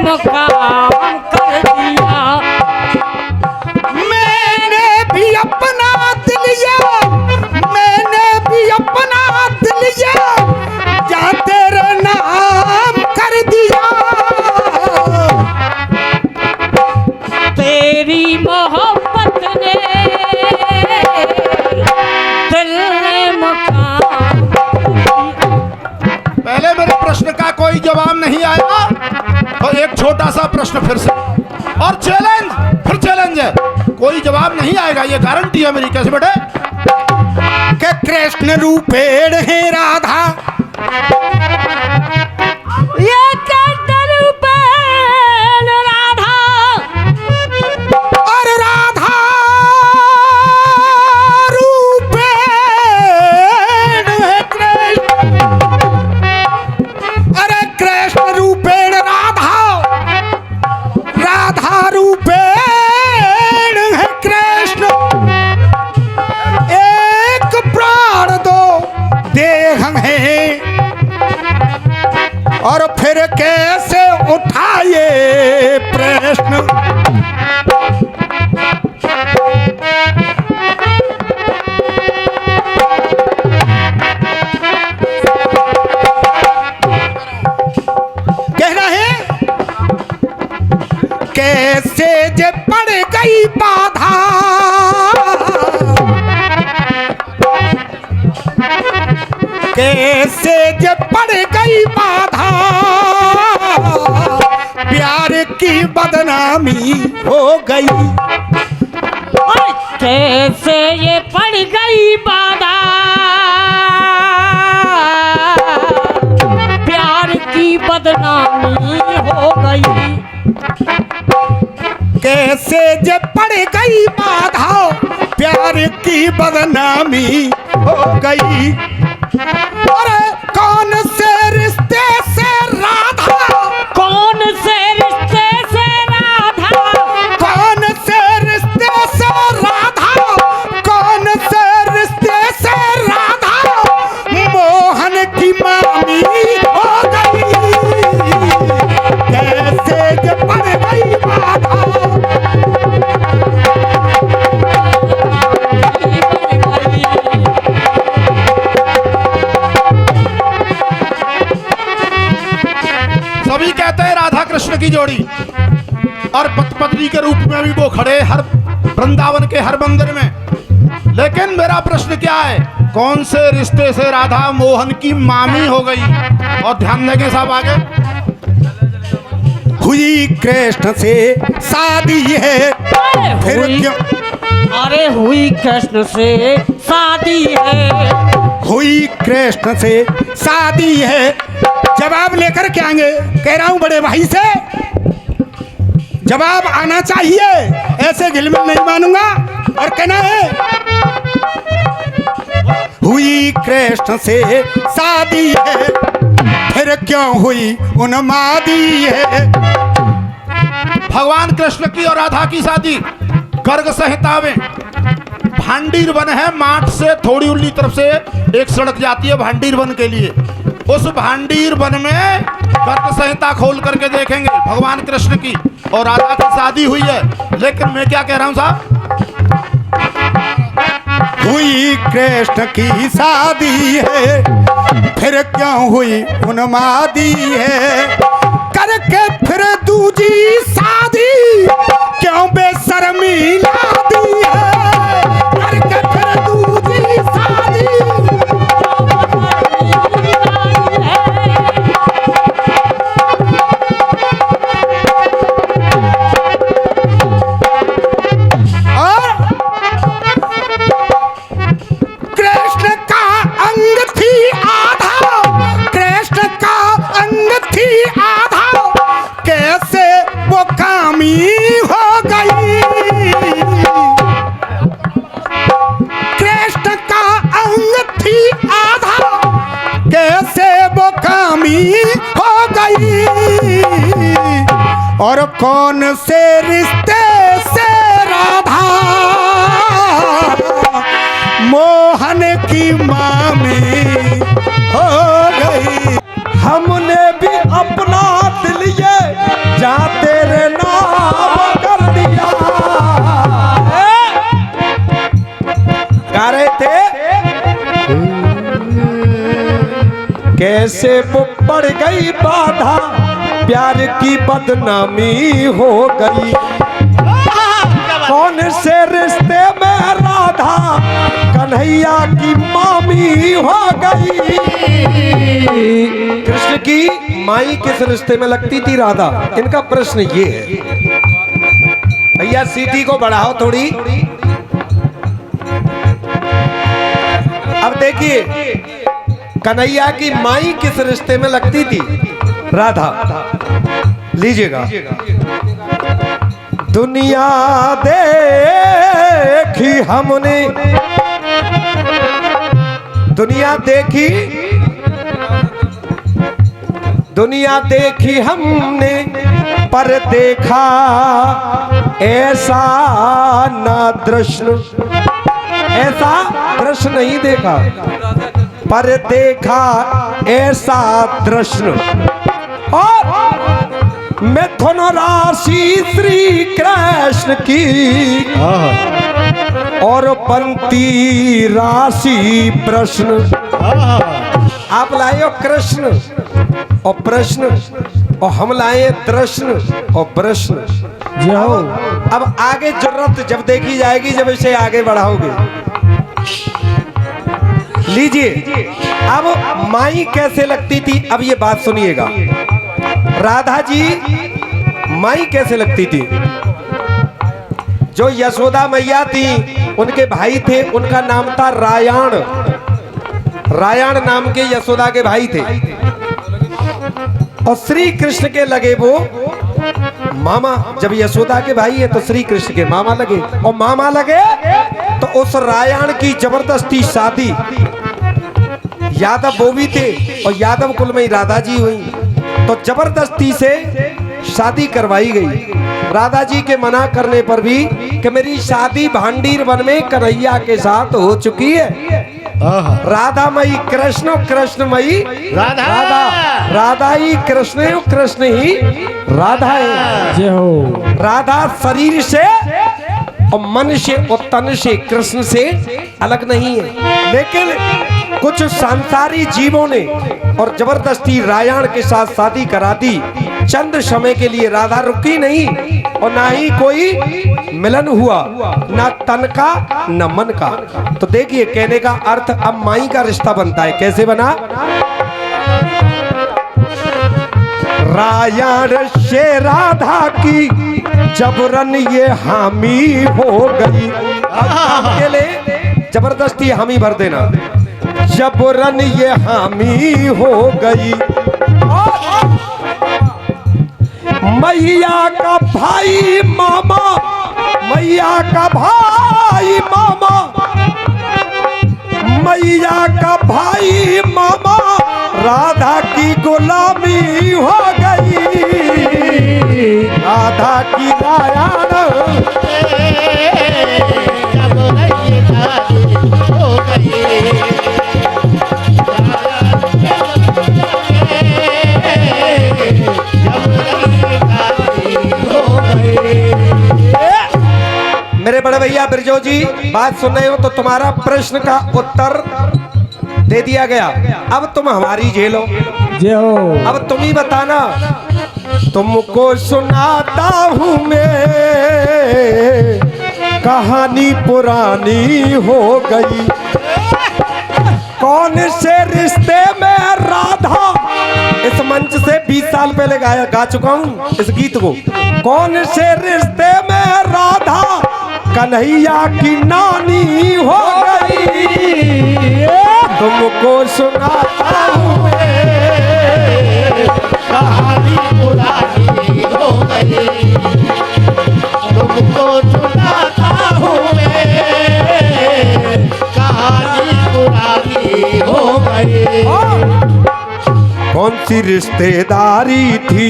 मुकाम कर दिया। मैंने भी अपना दिल जा तेरे नाम कर दिया। तेरी मोहब्बत ने दिल में मुकाम। पहले मेरे प्रश्न का कोई जवाब नहीं आया तो एक छोटा सा प्रश्न फिर से, और चैलेंज, फिर चैलेंज है, कोई जवाब नहीं आएगा ये गारंटी है मेरी। कैसे बेटे? कि कृष्ण रूपेण है राधा, ये कृष्ण रूपेण राधा, और राधा रूपेण है कृष्ण। अरे कृष्ण रूपेण राधा, राधा रूपेण है कृष्ण। एक प्राण दो देह है, और फिर कैसे उठाए प्रश्न। कहना है कैसे जे पड़ गई बाधा, कैसे जे पड़ गई बाधा, प्यार की बदनामी हो गई। कैसे ये पड़ गई बाधा, प्यार की बदनामी हो गई। कैसे जे पड़ गई बाधा, प्यार की बदनामी हो गई। अरे कौन से रिश्ते से राधा, कौन से रिश्ते से राधा, कौन से रिश्ते से राधा, कौन से रिश्ते से राधा, मोहन की मामी हो गई। कैसे जे पड़ गई बाधा, सभी कहते हैं राधा कृष्ण की जोड़ी, और पत्नी के रूप में भी वो खड़े हर वृंदावन के हर मंदिर में। लेकिन मेरा प्रश्न क्या है, कौन से रिश्ते से राधा मोहन की मामी हो गई? और ध्यान देंगे साहब आगे, हुई कृष्ण से शादी है, फिर हुई, क्यों? अरे हुई कृष्ण से शादी है, हुई कृष्ण से शादी है। जवाब लेकर के आएंगे, कह रहा हूं बड़े भाई से जवाब आना चाहिए, ऐसे गिलमिल नहीं मानूंगा। और कहना है हुई कृष्ण से शादी है, फिर क्यों हुई उन्मादी है। भगवान कृष्ण की और राधा की शादी गर्ग संहिता में भांडीर वन है, माठ से थोड़ी उल्ली तरफ से एक सड़क जाती है भांडीर वन के लिए। उस भांडीर वन में गर्ग संहिता खोल करके देखेंगे भगवान कृष्ण की और राधा की शादी हुई है। लेकिन मैं क्या कह रहा हूं साहब, हुई कृष्ण की शादी है, फिर क्यों हुई उन्मादी है। करके फिर दूजी शादी क्यों बेशर्मी लादी है। करके फिर दूजी शादी हो गई। और कौन से रिश्ते से राधा मोहन की मामी हो गई। हमने भी अपना दिल ये जान कैसे वो बढ़ गई बाधा, प्यार की बदनामी हो गई। कौन से रिश्ते में राधा कन्हैया की मामी हो गई। कृष्ण की माई किस रिश्ते में लगती थी राधा, इनका प्रश्न ये है। भैया सीटी को बढ़ाओ थोड़ी। अब देखिए कन्हैया की माई किस रिश्ते में लगती थी, राधा। लीजिएगा। दुनिया देखी हमने, दुनिया देखी, दुनिया देखी हमने, पर देखा ऐसा ना दृश्य, ऐसा दृश्य नहीं देखा, पर देखा ऐसा दृश्य। और मिथुन राशि श्री कृष्ण की, और पंक्ति राशि प्रश्न। आप लाए हो कृष्ण और प्रश्न, और हम लाए दृश्य और प्रश्न। अब आगे जरूरत जब देखी जाएगी, जब इसे आगे बढ़ाओगे। लीजिए, अब माई कैसे लगती थी, अब ये बात सुनिएगा। राधा जी माई कैसे लगती थी। जो यशोदा मैया थी, उनके भाई थे, उनका नाम था रायण। रायण नाम के यशोदा के भाई थे, और श्री कृष्ण के लगे वो मामा। जब यशोदा के भाई है तो श्री कृष्ण के मामा लगे, और मामा लगे तो उस रायण की जबरदस्ती शादी, यादव वो भी थे और यादव कुल में ही राधा जी हुई, तो जबरदस्ती से शादी करवाई गई। राधा जी के मना करने पर भी कि मेरी शादी भांडीर वन में कन्हैया के साथ हो चुकी है। राधा मई कृष्ण, कृष्ण मई राधा, राधा ही कृष्ण है, कृष्ण ही राधा है। राधा शरीर से और मन से और तन से कृष्ण से अलग नहीं है, लेकिन कुछ सांसारी जीवों ने और जबरदस्ती रायण के साथ शादी करा दी। चंद समय के लिए राधा रुकी नहीं, और ना ही कोई मिलन हुआ, ना तन का न मन का। तो देखिए कहने का अर्थ अब माई का रिश्ता बनता है। कैसे बना। रायण से राधा की जबरन ये हामी हो गई। अब के लिए जबरदस्ती हामी भर देना, जबरन ये हामी हो गई। मैया का भाई मामा, मैया का भाई मामा, मैया का भाई मामा, राधा की गुलामी हो गई। राधा की रायण हो गई। मेरे बड़े भैया बिरजो जी, बात सुन रहे हो तो तुम्हारा प्रश्न का उत्तर दे दिया गया। अब तुम हमारी झेलो। अब तुम ही बताना। तुमको सुनाता हूँ मैं कहानी पुरानी हो गई। कौन से रिश्ते में राधा, इस मंच से 20 साल पहले गा चुका हूँ इस गीत को। कौन से रिश्ते में राधा कन्हैया की नानी हो गई। तुमको सुनाता हूँ कहानी पुरानी हो गई। तुमको सुनाता हूँ कहानी पुरानी हो गई। कौन सी रिश्तेदारी थी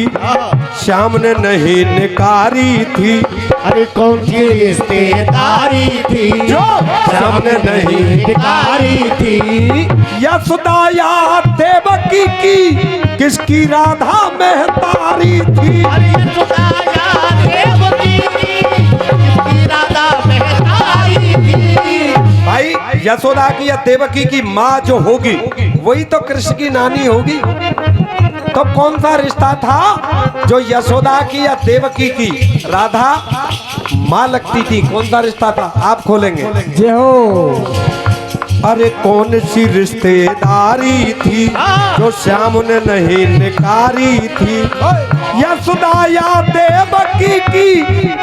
श्याम ने नहीं निकारी थी। अरे कौन सी रिश्तेदारी थी जो श्याम ने नहीं निकारी थी। यशोदा या देवकी की किसकी राधा महतारी थी। अरे यशोदा या देवकी की किसकी राधा महतारी थी। भाई यशोदा की या देवकी की माँ जो होगी वही तो कृष्ण की नानी होगी। तो कौन सा रिश्ता था जो यशोदा की या देवकी की? राधा माँ लगती थी। कौन सा रिश्ता था? आप खोलेंगे। जय हो। अरे कौन सी रिश्तेदारी थी जो श्याम ने नहीं निकारी थी? यशोदा या देवकी की,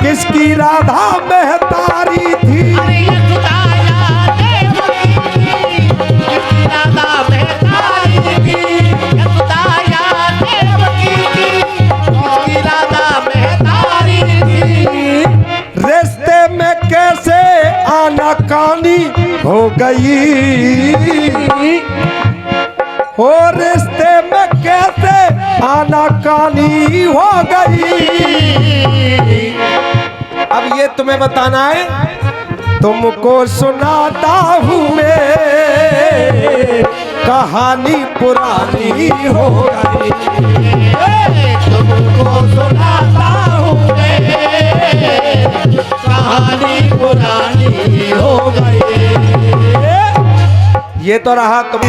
किसकी राधा महतारी थी? अरे यशोदा या देवकी किसकी राधा महतारी थी? यशोदा या देवकी किसकी राधा महतारी थी? रिश्ते में कैसे आनाकानी हो गई? हो रिश्ते में कैसे आनाकानी हो गई? अब ये तुम्हें बताना है, तुमको सुनाता हूँ मैं, कहानी पुरानी हो गई। तुमको सुनाता हूँ मैं, कहानी पुरानी हो गई। ये तो रहा तुम